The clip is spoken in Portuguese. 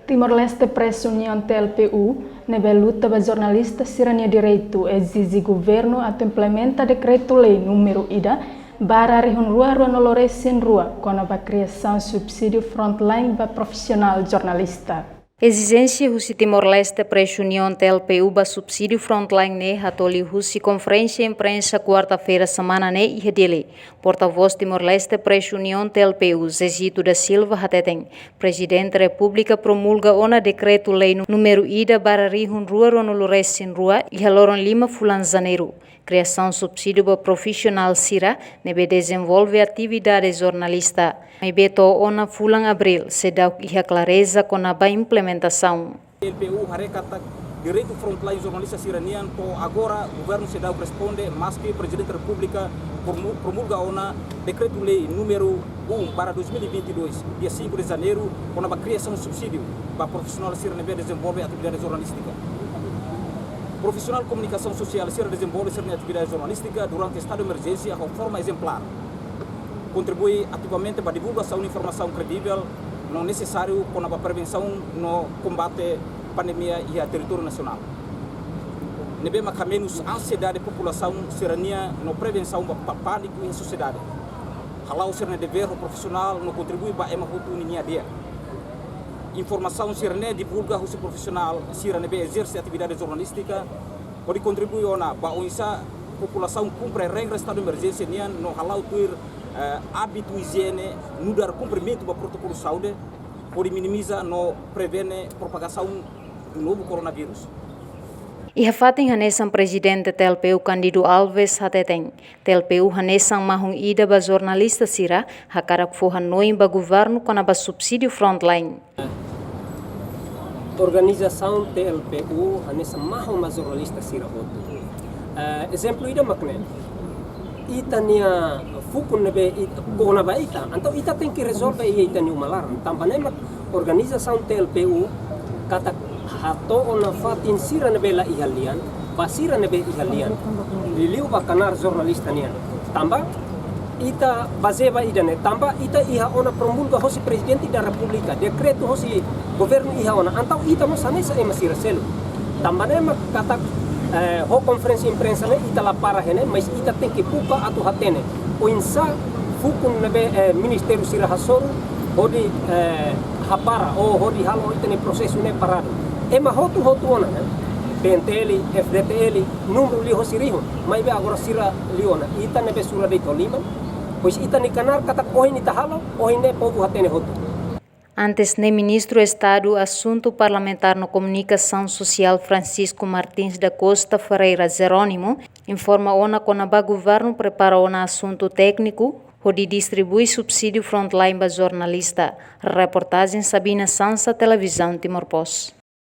Timor-Leste pressa União TLPU, nebe luta para jornalistas sirania direito exige governo a implementa decreto-lei número IDA para rihun rua noloresin rua com a criação subsídio frontline para profissional jornalista. Exigência Russi Timor-Leste pressa União TLPU para subsídio frontline ne hatoli Russi conferência imprensa quarta-feira semana ne e dele. Porta-voz Timor-Leste pressa União TLPU Zezito da Silva Hateten. Presidente da República promulga ona decreto-lei número IDA para rihun rua noloresin rua e haloron lima fulan janeiro. Criação subsídio para profissional Sira nebe desenvolve atividade jornalista. Mebeto ona fulan abril sedau ia clareza com a implementação. TLPU harekata direito frontline jornalista siranian to agora o governo sedau responde mas que presidente da República promulga ona decreto-lei número 1/2022 dia 5 de janeiro com a criação subsídio para profissional Sira nebe desenvolve atividade jornalística. Profissional comunicação social Sira desenvolve atividade jornalística durante estado de emergência de forma exemplar. Contribui ativamente para a divulgação de informação credível não necessário com a prevenção no combate à pandemia e a território nacional. Nebe menos ansiedade da população sirania no prevenção para pânico em sociedade. Halau ser dever profissional no contribui para emahutu ninia dia. Informação sirane divulga o profissional sirane exerce atividade jornalística pode contribuir ona para a população cumpre regra estado de emergência nian no halau tuir hábito higiene mudar cumprimento do protocolo de saúde pode minimizar no prevene propagação do novo coronavírus. E hafating hanesan presidente TLPU Candido Alves Hateten. TLPU hanesan mahung ida ba jornalista Sira hakarak fo hanoi ba governo com a subsídio frontline. Organização TLPU hanesan mahung ba jornalista Sira hotu. Exemplo ida makne. Itania fukun nebe kona baita, então ita tem que resolver ita ni umalaran. Tampanema organização TLPU kata hato ona fatin Sira nebe la ihalian, basira nebe ihalian. Liliu bakanar jornalista nian. Tamba ita bazeba idane, tamba ita iha ona promulga hosi presidente da República, decreto hosi governo iha ona. Então ita mosanesa emasira selu. Tampanema kata ho conferência imprensa ne ita la para hene mas ita tem que puka atu hatene o insa fukun nebe ministério Sira hasoru hodi hapara o hodi halo itene processo ne parado ema hotu ona ne PNTL FDTL número li hosirihon mas be agora Sira liona ita nebe sura de tolima pois ita ni kanar kata ohin ita halo ohin ne poku hatene hotu. Antes, o ministro do Estado Assunto Parlamentar na Comunicação Social Francisco Martins da Costa Ferreira Jerônimo informa ona que o governo prepara um assunto técnico onde distribui subsídio frontline para jornalista. Reportagem Sabina Sansa, Televisão Timor-Post.